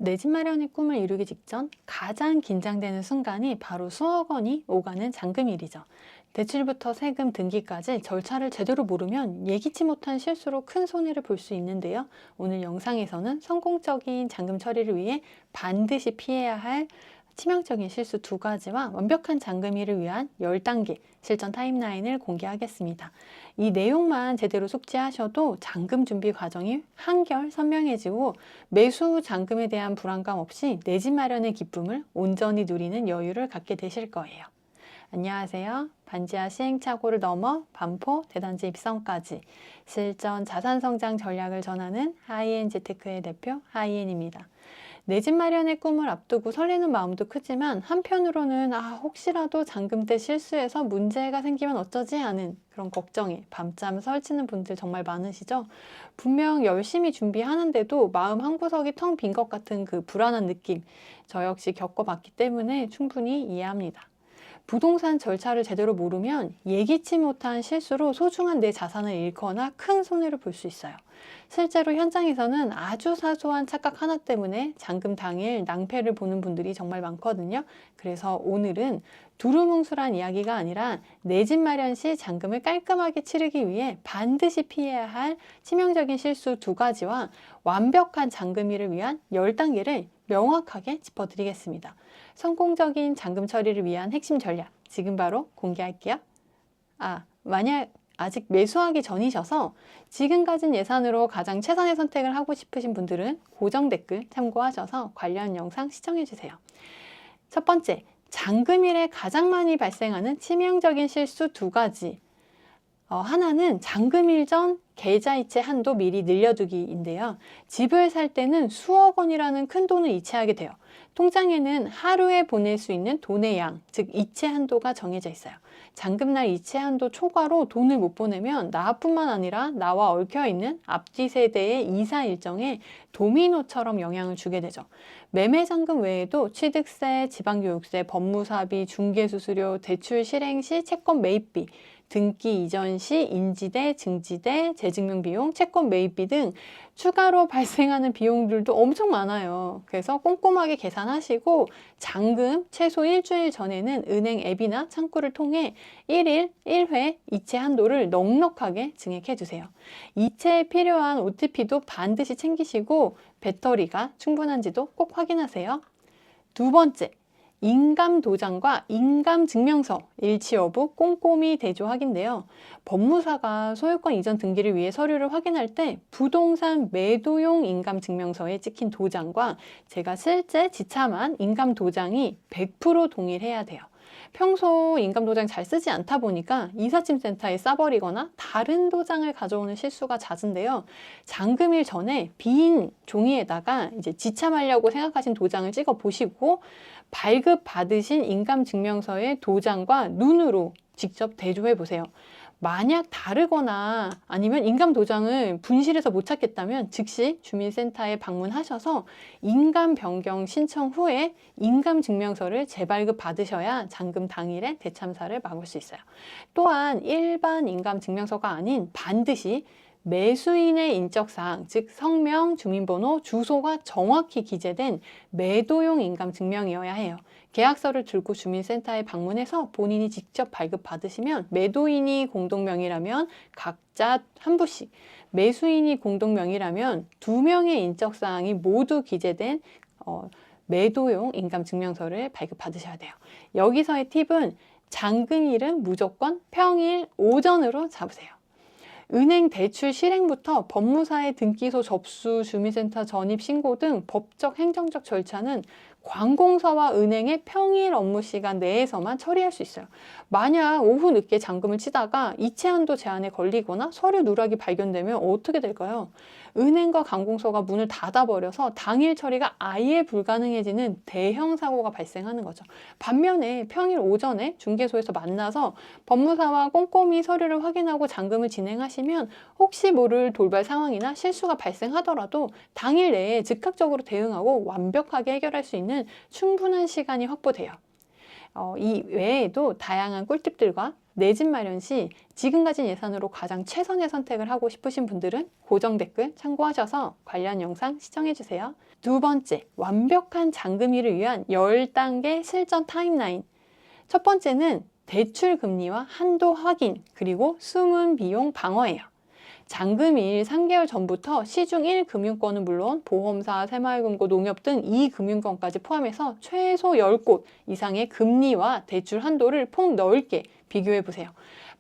내 집 마련의 꿈을 이루기 직전 가장 긴장되는 순간이 바로 수억 원이 오가는 잔금일이죠. 대출부터 세금 등기까지 절차를 제대로 모르면 예기치 못한 실수로 큰 손해를 볼 수 있는데요. 오늘 영상에서는 성공적인 잔금 처리를 위해 반드시 피해야 할 치명적인 실수 두 가지와 완벽한 잔금일을 위한 10단계 실전 타임라인을 공개하겠습니다. 이 내용만 제대로 숙지하셔도 잔금 준비 과정이 한결 선명해지고 매수 잔금에 대한 불안감 없이 내 집 마련의 기쁨을 온전히 누리는 여유를 갖게 되실 거예요. 안녕하세요. 반지하 시행착오를 넘어 반포 대단지 입성까지 실전 자산성장 전략을 전하는 하이엔재테크의 대표 하이엔입니다. 내 집 마련의 꿈을 앞두고 설레는 마음도 크지만 한편으로는 혹시라도 잔금 때 실수해서 문제가 생기면 어쩌지 하는 그런 걱정에 밤잠 설치는 분들 정말 많으시죠? 분명 열심히 준비하는데도 마음 한구석이 텅 빈 것 같은 그 불안한 느낌, 저 역시 겪어봤기 때문에 충분히 이해합니다. 부동산 절차를 제대로 모르면 예기치 못한 실수로 소중한 내 자산을 잃거나 큰 손해를 볼 수 있어요. 실제로 현장에서는 아주 사소한 착각 하나 때문에 잔금 당일 낭패를 보는 분들이 정말 많거든요. 그래서 오늘은 두루뭉술한 이야기가 아니라 내 집 마련 시 잔금을 깔끔하게 치르기 위해 반드시 피해야 할 치명적인 실수 두 가지와 완벽한 잔금일을 위한 10단계를 명확하게 짚어드리겠습니다. 성공적인 잔금 처리를 위한 핵심 전략, 지금 바로 공개할게요. 만약 아직 매수하기 전이셔서 지금 가진 예산으로 가장 최선의 선택을 하고 싶으신 분들은 고정 댓글 참고하셔서 관련 영상 시청해주세요. 첫 번째, 잔금일에 가장 많이 발생하는 치명적인 실수 두 가지. 하나는 잔금일 전 계좌이체 한도 미리 늘려두기인데요. 집을 살 때는 수억 원이라는 큰 돈을 이체하게 돼요. 통장에는 하루에 보낼 수 있는 돈의 양, 즉 이체 한도가 정해져 있어요. 잔금날 이체 한도 초과로 돈을 못 보내면 나뿐만 아니라 나와 얽혀있는 앞뒤 세대의 이사 일정에 도미노처럼 영향을 주게 되죠. 매매 잔금 외에도 취득세, 지방교육세, 법무사비, 중개수수료, 대출 실행 시 채권 매입비, 등기 이전 시 인지대, 증지대, 재증명 비용, 채권 매입비 등 추가로 발생하는 비용들도 엄청 많아요. 그래서 꼼꼼하게 계산하시고 잔금 최소 일주일 전에는 은행 앱이나 창구를 통해 1일 1회 이체 한도를 넉넉하게 증액해 주세요. 이체에 필요한 OTP도 반드시 챙기시고 배터리가 충분한지도 꼭 확인하세요. 두 번째, 인감 도장과 인감 증명서 일치 여부 꼼꼼히 대조 확인인데요. 법무사가 소유권 이전 등기를 위해 서류를 확인할 때 부동산 매도용 인감 증명서에 찍힌 도장과 제가 실제 지참한 인감 도장이 100% 동일해야 돼요. 평소 인감 도장 잘 쓰지 않다 보니까 이삿짐 센터에 싸버리거나 다른 도장을 가져오는 실수가 잦은데요. 잔금일 전에 빈 종이에다가 이제 지참하려고 생각하신 도장을 찍어 보시고 발급 받으신 인감 증명서의 도장과 눈으로 직접 대조해 보세요. 만약 다르거나 아니면 인감 도장을 분실해서 못 찾겠다면 즉시 주민센터에 방문하셔서 인감 변경 신청 후에 인감 증명서를 재발급 받으셔야 잔금 당일에 대참사를 막을 수 있어요. 또한 일반 인감 증명서가 아닌 반드시 매수인의 인적사항, 즉 성명, 주민번호, 주소가 정확히 기재된 매도용 인감 증명이어야 해요. 계약서를 들고 주민센터에 방문해서 본인이 직접 발급받으시면 매도인이 공동명의라면 각자 한 부씩, 매수인이 공동명의라면 2명의 인적사항이 모두 기재된 매도용 인감증명서를 발급받으셔야 돼요. 여기서의 팁은 잔금일은 무조건 평일 오전으로 잡으세요. 은행 대출 실행부터 법무사의 등기소 접수, 주민센터 전입 신고 등 법적 행정적 절차는 관공서와 은행의 평일 업무 시간 내에서만 처리할 수 있어요. 만약 오후 늦게 잔금을 치다가 이체 한도 제한에 걸리거나 서류 누락이 발견되면 어떻게 될까요? 은행과 관공서가 문을 닫아버려서 당일 처리가 아예 불가능해지는 대형 사고가 발생하는 거죠. 반면에 평일 오전에 중개소에서 만나서 법무사와 꼼꼼히 서류를 확인하고 잔금을 진행하시면 혹시 모를 돌발 상황이나 실수가 발생하더라도 당일 내에 즉각적으로 대응하고 완벽하게 해결할 수 있는 충분한 시간이 확보돼요. 이 외에도 다양한 꿀팁들과 내 집 마련 시 지금 가진 예산으로 가장 최선의 선택을 하고 싶으신 분들은 고정 댓글 참고하셔서 관련 영상 시청해주세요. 두 번째, 완벽한 잔금일을 위한 10단계 실전 타임라인. 첫 번째는 대출 금리와 한도 확인, 그리고 숨은 비용 방어예요. 잔금일 3개월 전부터 시중 1금융권은 물론 보험사, 새마을금고, 농협 등 2금융권까지 포함해서 최소 10곳 이상의 금리와 대출 한도를 폭넓게 비교해 보세요.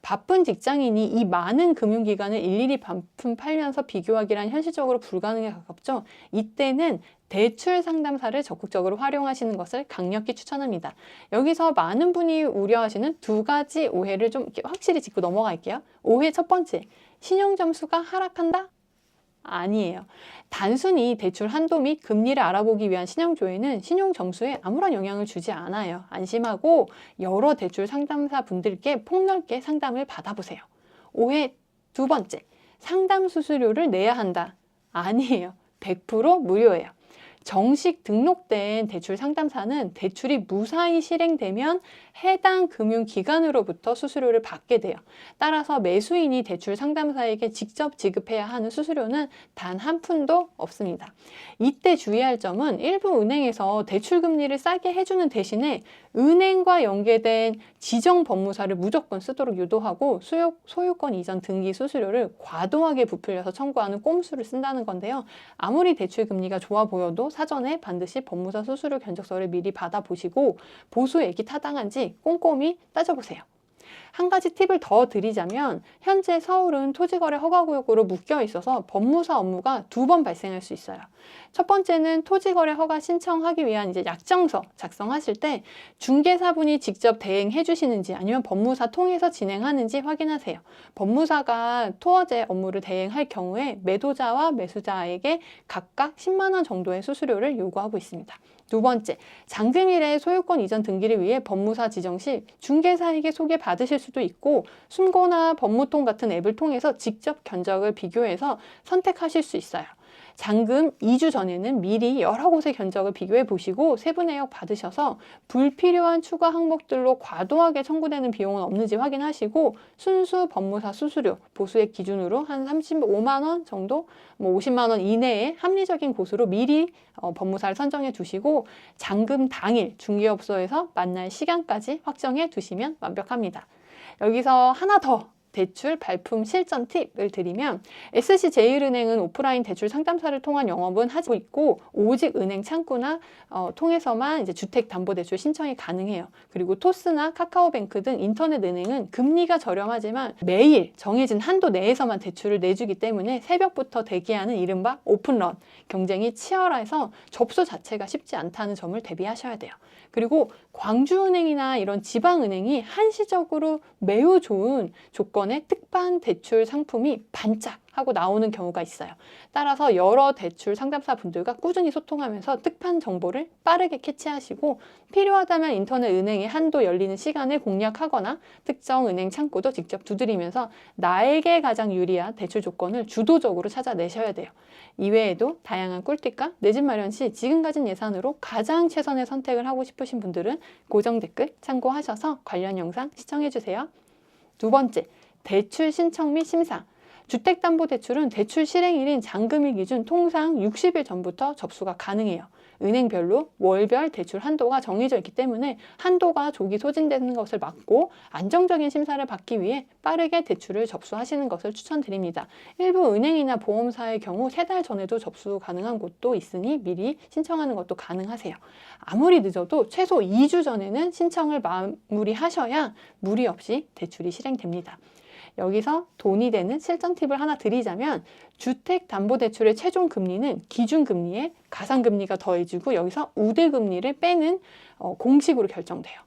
바쁜 직장인이 이 많은 금융기관을 일일이 반품 팔면서 비교하기란 현실적으로 불가능에 가깝죠. 이때는 대출 상담사를 적극적으로 활용하시는 것을 강력히 추천합니다. 여기서 많은 분이 우려하시는 두 가지 오해를 좀 확실히 짚고 넘어갈게요. 오해 첫 번째, 신용 점수가 하락한다? 아니에요. 단순히 대출 한도 및 금리를 알아보기 위한 신용조회는 신용 점수에 아무런 영향을 주지 않아요. 안심하고 여러 대출 상담사 분들께 폭넓게 상담을 받아보세요. 오해 두 번째, 상담 수수료를 내야 한다. 아니에요. 100% 무료예요. 정식 등록된 대출 상담사는 대출이 무사히 실행되면 해당 금융기관으로부터 수수료를 받게 돼요. 따라서 매수인이 대출 상담사에게 직접 지급해야 하는 수수료는 단 한 푼도 없습니다. 이때 주의할 점은 일부 은행에서 대출 금리를 싸게 해주는 대신에 은행과 연계된 지정 법무사를 무조건 쓰도록 유도하고 소유권 이전 등기 수수료를 과도하게 부풀려서 청구하는 꼼수를 쓴다는 건데요. 아무리 대출 금리가 좋아 보여도 사전에 반드시 법무사 수수료 견적서를 미리 받아보시고 보수액이 타당한지 꼼꼼히 따져보세요. 한 가지 팁을 더 드리자면 현재 서울은 토지거래 허가구역으로 묶여 있어서 법무사 업무가 두 번 발생할 수 있어요. 첫 번째는 토지거래 허가 신청하기 위한 이제 약정서 작성하실 때 중개사분이 직접 대행해 주시는지 아니면 법무사 통해서 진행하는지 확인하세요. 법무사가 토어제 업무를 대행할 경우에 매도자와 매수자에게 각각 10만 원 정도의 수수료를 요구하고 있습니다. 두 번째, 잔금일에 소유권 이전 등기를 위해 법무사 지정 시 중개사에게 소개받으실 수도 있고 숨고나 법무통 같은 앱을 통해서 직접 견적을 비교해서 선택하실 수 있어요. 잔금 2주 전에는 미리 여러 곳의 견적을 비교해 보시고 세부 내역 받으셔서 불필요한 추가 항목들로 과도하게 청구되는 비용은 없는지 확인하시고 순수 법무사 수수료 보수액 기준으로 한 35만 원 정도, 50만 원 이내의 합리적인 곳으로 미리 법무사를 선정해 두시고 잔금 당일 중개업소에서 만날 시간까지 확정해 두시면 완벽합니다. 여기서 하나 더 대출 발품 실전 팁을 드리면 SC제일은행은 오프라인 대출 상담사를 통한 영업은 하고 있고 오직 은행 창구나 통해서만 이제 주택담보대출 신청이 가능해요. 그리고 토스나 카카오뱅크 등 인터넷 은행은 금리가 저렴하지만 매일 정해진 한도 내에서만 대출을 내주기 때문에 새벽부터 대기하는 이른바 오픈런 경쟁이 치열해서 접수 자체가 쉽지 않다는 점을 대비하셔야 돼요. 그리고 광주은행이나 이런 지방은행이 한시적으로 매우 좋은 조건의 특판 대출 상품이 반짝하고 나오는 경우가 있어요. 따라서 여러 대출 상담사 분들과 꾸준히 소통하면서 특판 정보를 빠르게 캐치하시고 필요하다면 인터넷 은행의 한도 열리는 시간을 공략하거나 특정 은행 창구도 직접 두드리면서 나에게 가장 유리한 대출 조건을 주도적으로 찾아내셔야 돼요. 이외에도 다양한 꿀팁과 내 집 마련 시 지금 가진 예산으로 가장 최선의 선택을 하고 싶으신 분들은 고정 댓글 참고하셔서 관련 영상 시청해주세요. 두 번째, 대출 신청 및 심사. 주택담보대출은 대출 실행일인 잔금일 기준 통상 60일 전부터 접수가 가능해요. 은행별로 월별 대출 한도가 정해져 있기 때문에 한도가 조기 소진되는 것을 막고 안정적인 심사를 받기 위해 빠르게 대출을 접수하시는 것을 추천드립니다. 일부 은행이나 보험사의 경우 3달 전에도 접수 가능한 곳도 있으니 미리 신청하는 것도 가능하세요. 아무리 늦어도 최소 2주 전에는 신청을 마무리하셔야 무리 없이 대출이 실행됩니다. 여기서 돈이 되는 실전 팁을 하나 드리자면 주택담보대출의 최종 금리는 기준금리에 가산금리가 더해지고 여기서 우대금리를 빼는 공식으로 결정돼요.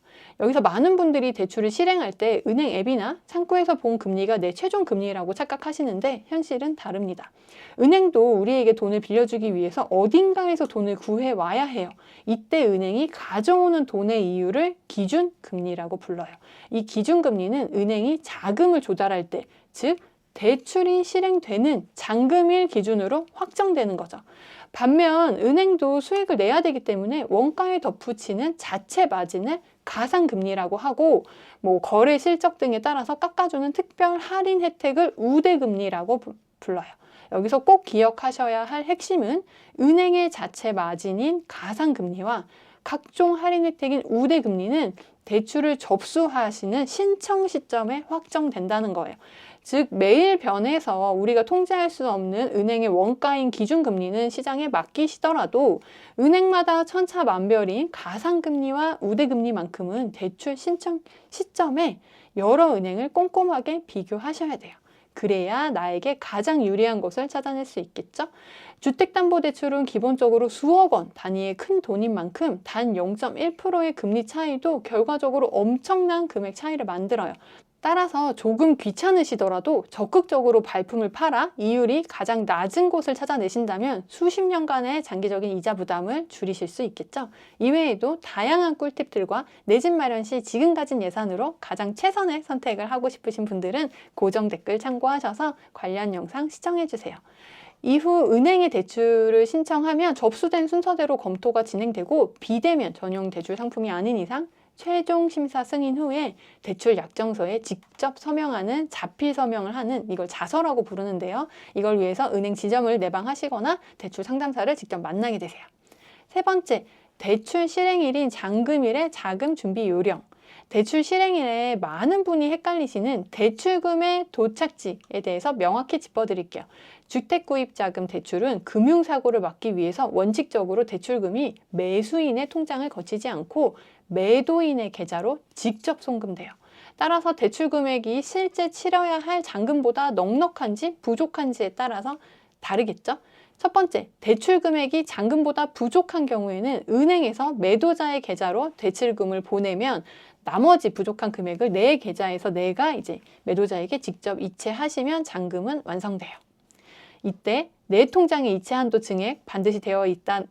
여기서 많은 분들이 대출을 실행할 때 은행 앱이나 창구에서 본 금리가 내 최종 금리라고 착각하시는데 현실은 다릅니다. 은행도 우리에게 돈을 빌려주기 위해서 어딘가에서 돈을 구해와야 해요. 이때 은행이 가져오는 돈의 이유를 기준금리라고 불러요. 이 기준금리는 은행이 자금을 조달할 때, 즉 대출이 실행되는 잔금일 기준으로 확정되는 거죠. 반면 은행도 수익을 내야 되기 때문에 원가에 덧붙이는 자체 마진을 가산금리라고 하고 거래 실적 등에 따라서 깎아주는 특별 할인 혜택을 우대금리라고 불러요. 여기서 꼭 기억하셔야 할 핵심은 은행의 자체 마진인 가상금리와 각종 할인 혜택인 우대금리는 대출을 접수하시는 신청 시점에 확정된다는 거예요. 즉 매일 변해서 우리가 통제할 수 없는 은행의 원가인 기준금리는 시장에 맡기시더라도 은행마다 천차만별인 가상금리와 우대금리만큼은 대출 신청 시점에 여러 은행을 꼼꼼하게 비교하셔야 돼요. 그래야 나에게 가장 유리한 것을 찾아낼 수 있겠죠? 주택담보대출은 기본적으로 수억 원 단위의 큰 돈인 만큼 단 0.1%의 금리 차이도 결과적으로 엄청난 금액 차이를 만들어요. 따라서 조금 귀찮으시더라도 적극적으로 발품을 팔아 이율이 가장 낮은 곳을 찾아내신다면 수십 년간의 장기적인 이자 부담을 줄이실 수 있겠죠. 이외에도 다양한 꿀팁들과 내 집 마련 시 지금 가진 예산으로 가장 최선의 선택을 하고 싶으신 분들은 고정 댓글 참고하셔서 관련 영상 시청해주세요. 이후 은행에 대출을 신청하면 접수된 순서대로 검토가 진행되고 비대면 전용 대출 상품이 아닌 이상 최종 심사 승인 후에 대출 약정서에 직접 서명하는 자필 서명을 하는 이걸 자서라고 부르는데요. 이걸 위해서 은행 지점을 내방하시거나 대출 상담사를 직접 만나게 되세요. 세 번째, 대출 실행일인 잔금일의 자금 준비 요령. 대출 실행일에 많은 분이 헷갈리시는 대출금의 도착지에 대해서 명확히 짚어드릴게요. 주택구입자금 대출은 금융사고를 막기 위해서 원칙적으로 대출금이 매수인의 통장을 거치지 않고 매도인의 계좌로 직접 송금돼요. 따라서 대출 금액이 실제 치러야 할 잔금보다 넉넉한지 부족한지에 따라서 다르겠죠? 첫 번째, 대출 금액이 잔금보다 부족한 경우에는 은행에서 매도자의 계좌로 대출금을 보내면 나머지 부족한 금액을 내 계좌에서 내가 이제 매도자에게 직접 이체하시면 잔금은 완성돼요. 이때 내 통장에 이체 한도 증액 반드시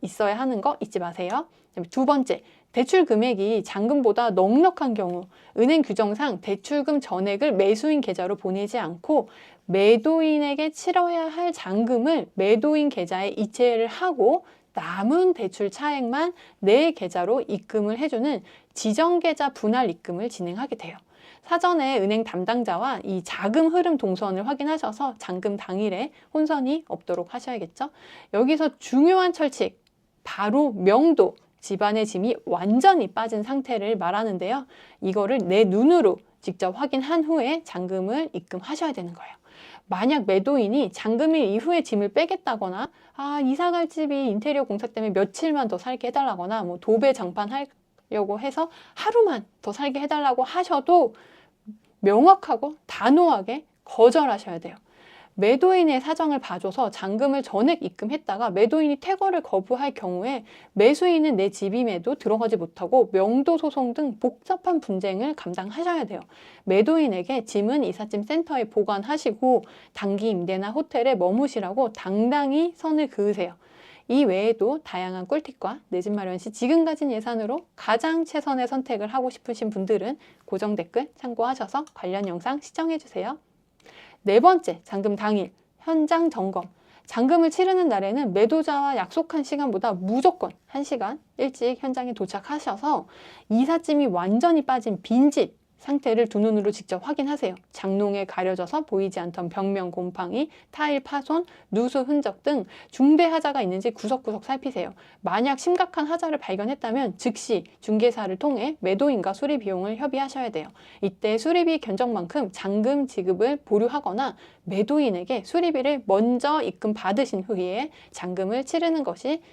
있어야 하는 거 잊지 마세요. 두 번째, 대출 금액이 잔금보다 넉넉한 경우 은행 규정상 대출금 전액을 매수인 계좌로 보내지 않고 매도인에게 치러야 할 잔금을 매도인 계좌에 이체를 하고 남은 대출 차액만 내 계좌로 입금을 해주는 지정계좌 분할 입금을 진행하게 돼요. 사전에 은행 담당자와 이 자금 흐름 동선을 확인하셔서 잔금 당일에 혼선이 없도록 하셔야겠죠. 여기서 중요한 철칙, 바로 명도, 집안의 짐이 완전히 빠진 상태를 말하는데요. 이거를 내 눈으로 직접 확인한 후에 잔금을 입금하셔야 되는 거예요. 만약 매도인이 잔금일 이후에 짐을 빼겠다거나 이사갈 집이 인테리어 공사 때문에 며칠만 더 살게 해달라거나 뭐 도배 장판하려고 해서 하루만 더 살게 해달라고 하셔도 명확하고 단호하게 거절하셔야 돼요. 매도인의 사정을 봐줘서 잔금을 전액 입금했다가 매도인이 퇴거를 거부할 경우에 매수인은 내 집임에도 들어가지 못하고 명도 소송 등 복잡한 분쟁을 감당하셔야 돼요. 매도인에게 짐은 이삿짐 센터에 보관하시고 단기 임대나 호텔에 머무시라고 당당히 선을 그으세요. 이 외에도 다양한 꿀팁과 내 집 마련 시 지금 가진 예산으로 가장 최선의 선택을 하고 싶으신 분들은 고정 댓글 참고하셔서 관련 영상 시청해주세요. 네 번째, 잔금 당일 현장 점검. 잔금을 치르는 날에는 매도자와 약속한 시간보다 무조건 1시간 일찍 현장에 도착하셔서 이삿짐이 완전히 빠진 빈집 상태를 두 눈으로 직접 확인하세요. 장롱에 가려져서 보이지 않던 벽면 곰팡이, 타일 파손, 누수 흔적 등 중대 하자가 있는지 구석구석 살피세요. 만약 심각한 하자를 발견했다면 즉시 중개사를 통해 매도인과 수리 비용을 협의하셔야 돼요. 이때 수리비 견적만큼 잔금 지급을 보류하거나 매도인에게 수리비를 먼저 입금 받으신 후에 잔금을 치르는 것이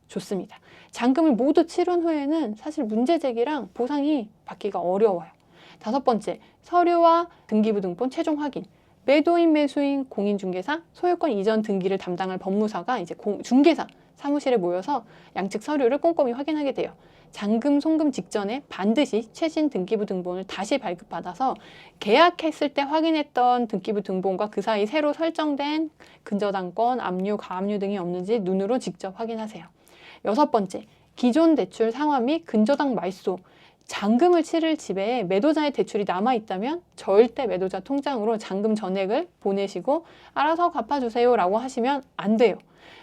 좋습니다. 잔금을 모두 치른 후에는 사실 문제 제기랑 보상이 받기가 어려워요. 다섯 번째, 서류와 등기부등본 최종 확인. 매도인, 매수인, 공인중개사, 소유권 이전 등기를 담당할 법무사가 이제 중개사 사무실에 모여서 양측 서류를 꼼꼼히 확인하게 돼요. 잔금 송금 직전에 반드시 최신 등기부등본을 다시 발급받아서 계약했을 때 확인했던 등기부등본과 그 사이 새로 설정된 근저당권, 압류, 가압류 등이 없는지 눈으로 직접 확인하세요. 여섯 번째, 기존 대출 상환 및 근저당 말소. 잔금을 치를 집에 매도자의 대출이 남아있다면 절대 매도자 통장으로 잔금 전액을 보내시고 알아서 갚아주세요 라고 하시면 안 돼요.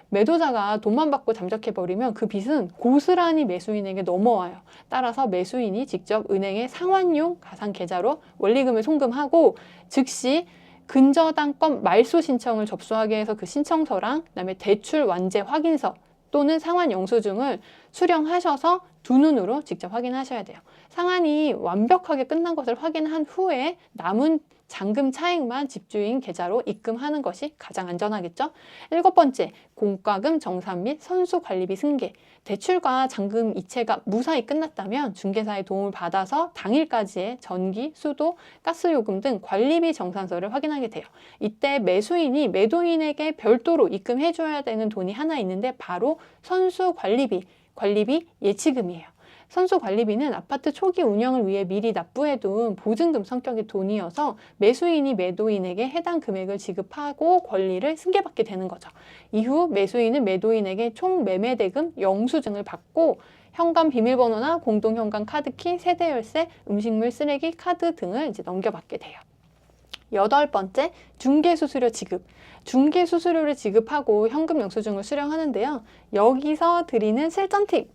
매도자가 돈만 받고 잠적해버리면 그 빚은 고스란히 매수인에게 넘어와요. 따라서 매수인이 직접 은행에 상환용 가상계좌로 원리금을 송금하고 즉시 근저당권 말소 신청을 접수하게 해서 그 신청서랑 그다음에 대출 완제 확인서 또는 상환 영수증을 수령하셔서 두 눈으로 직접 확인하셔야 돼요. 상환이 완벽하게 끝난 것을 확인한 후에 남은 잔금 차액만 집주인 계좌로 입금하는 것이 가장 안전하겠죠? 7번째, 공과금 정산 및 선수관리비 승계. 대출과 잔금 이체가 무사히 끝났다면 중개사의 도움을 받아서 당일까지의 전기, 수도, 가스요금 등 관리비 정산서를 확인하게 돼요. 이때 매수인이 매도인에게 별도로 입금해줘야 되는 돈이 하나 있는데 바로 선수관리비, 관리비 예치금이에요. 선수관리비는 아파트 초기 운영을 위해 미리 납부해둔 보증금 성격의 돈이어서 매수인이 매도인에게 해당 금액을 지급하고 권리를 승계받게 되는 거죠. 이후 매수인은 매도인에게 총 매매대금 영수증을 받고 현관 비밀번호나 공동현관 카드키, 세대열쇠, 음식물 쓰레기 카드 등을 이제 넘겨받게 돼요. 8번째, 중개수수료 지급. 중개수수료를 지급하고 현금 영수증을 수령하는데요. 여기서 드리는 실전 팁!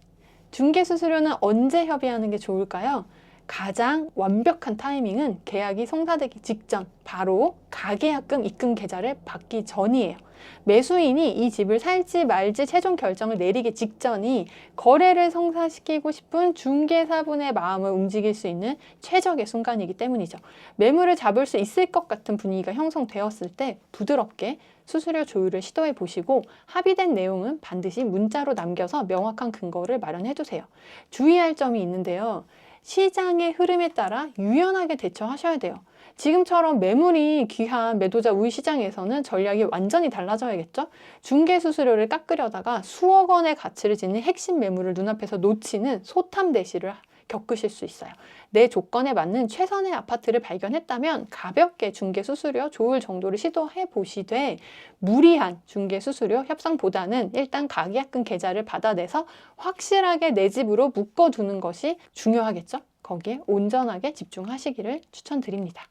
중개수수료는 언제 협의하는 게 좋을까요? 가장 완벽한 타이밍은 계약이 성사되기 직전, 바로 가계약금 입금 계좌를 받기 전이에요. 매수인이 이 집을 살지 말지 최종 결정을 내리기 직전이 거래를 성사시키고 싶은 중개사분의 마음을 움직일 수 있는 최적의 순간이기 때문이죠. 매물을 잡을 수 있을 것 같은 분위기가 형성되었을 때 부드럽게 수수료 조율을 시도해 보시고 합의된 내용은 반드시 문자로 남겨서 명확한 근거를 마련해 두세요. 주의할 점이 있는데요. 시장의 흐름에 따라 유연하게 대처하셔야 돼요. 지금처럼 매물이 귀한 매도자 우위 시장에서는 전략이 완전히 달라져야겠죠? 중개수수료를 깎으려다가 수억 원의 가치를 지닌 핵심 매물을 눈앞에서 놓치는 소탐대시를 겪으실 수 있어요. 내 조건에 맞는 최선의 아파트를 발견했다면 가볍게 중개수수료 조율 정도를 시도해 보시되 무리한 중개수수료 협상보다는 일단 가계약금 계좌를 받아내서 확실하게 내 집으로 묶어두는 것이 중요하겠죠? 거기에 온전하게 집중하시기를 추천드립니다.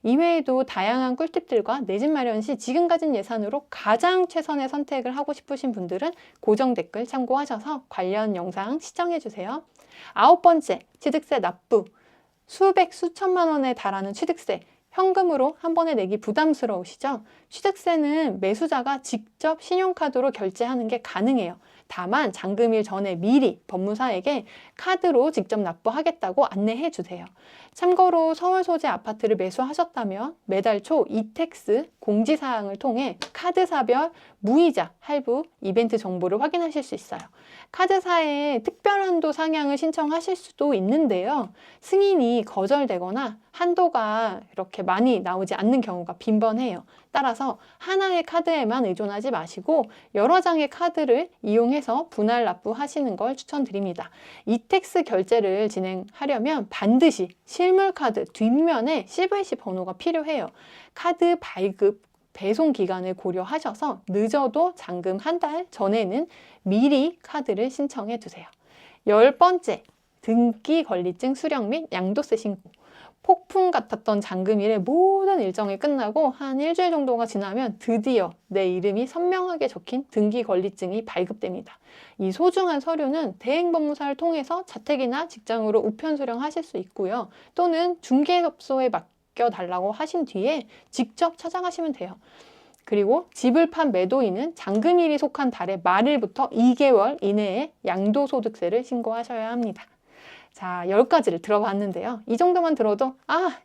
이외에도 다양한 꿀팁들과 내 집 마련 시 지금 가진 예산으로 가장 최선의 선택을 하고 싶으신 분들은 고정 댓글 참고하셔서 관련 영상 시청해주세요. 9번째, 취득세 납부. 수백, 수천만 원에 달하는 취득세. 현금으로 한 번에 내기 부담스러우시죠? 취득세는 매수자가 직접 신용카드로 결제하는 게 가능해요. 다만 잔금일 전에 미리 법무사에게 카드로 직접 납부하겠다고 안내해 주세요. 참고로 서울 소재 아파트를 매수하셨다면 매달 초 이택스 공지사항을 통해 카드사별 무이자 할부 이벤트 정보를 확인하실 수 있어요. 카드사에 특별한도 상향을 신청하실 수도 있는데요. 승인이 거절되거나 한도가 이렇게 많이 나오지 않는 경우가 빈번해요. 따라서 하나의 카드에만 의존하지 마시고 여러 장의 카드를 이용해서 분할 납부하시는 걸 추천드립니다. 이택스 결제를 진행하려면 반드시 실물카드 뒷면에 CVC 번호가 필요해요. 카드 발급 배송 기간을 고려하셔서 늦어도 잔금 한 달 전에는 미리 카드를 신청해 두세요. 10번째, 등기 권리증 수령 및 양도세 신고. 폭풍 같았던 잔금일의 모든 일정이 끝나고 한 일주일 정도가 지나면 드디어 내 이름이 선명하게 적힌 등기 권리증이 발급됩니다. 이 소중한 서류는 대행법무사를 통해서 자택이나 직장으로 우편 수령하실 수 있고요. 또는 중개업소에 맡겨달라고 하신 뒤에 직접 찾아가시면 돼요. 그리고 집을 판 매도인은 잔금일이 속한 달의 말일부터 2개월 이내에 양도소득세를 신고하셔야 합니다. 자, 10가지를 들어봤는데요. 이 정도만 들어도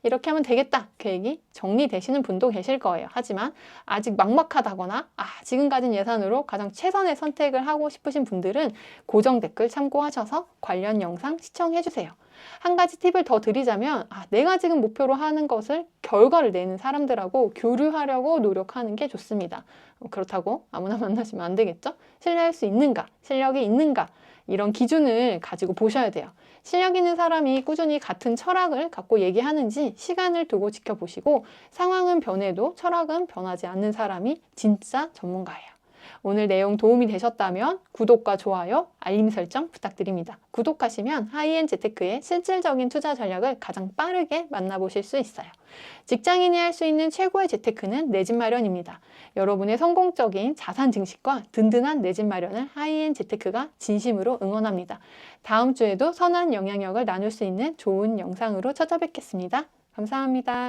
이렇게 하면 되겠다 계획이 정리되시는 분도 계실 거예요. 하지만 아직 막막하다거나 지금 가진 예산으로 가장 최선의 선택을 하고 싶으신 분들은 고정 댓글 참고하셔서 관련 영상 시청해주세요. 한 가지 팁을 더 드리자면 내가 지금 목표로 하는 것을 결과를 내는 사람들하고 교류하려고 노력하는 게 좋습니다. 그렇다고 아무나 만나시면 안 되겠죠? 신뢰할 수 있는가? 실력이 있는가? 이런 기준을 가지고 보셔야 돼요. 실력 있는 사람이 꾸준히 같은 철학을 갖고 얘기하는지 시간을 두고 지켜보시고 상황은 변해도 철학은 변하지 않는 사람이 진짜 전문가예요. 오늘 내용 도움이 되셨다면 구독과 좋아요, 알림 설정 부탁드립니다. 구독하시면 하이엔재테크의 실질적인 투자 전략을 가장 빠르게 만나보실 수 있어요. 직장인이 할 수 있는 최고의 재테크는 내 집 마련입니다. 여러분의 성공적인 자산 증식과 든든한 내 집 마련을 하이엔재테크가 진심으로 응원합니다. 다음 주에도 선한 영향력을 나눌 수 있는 좋은 영상으로 찾아뵙겠습니다. 감사합니다.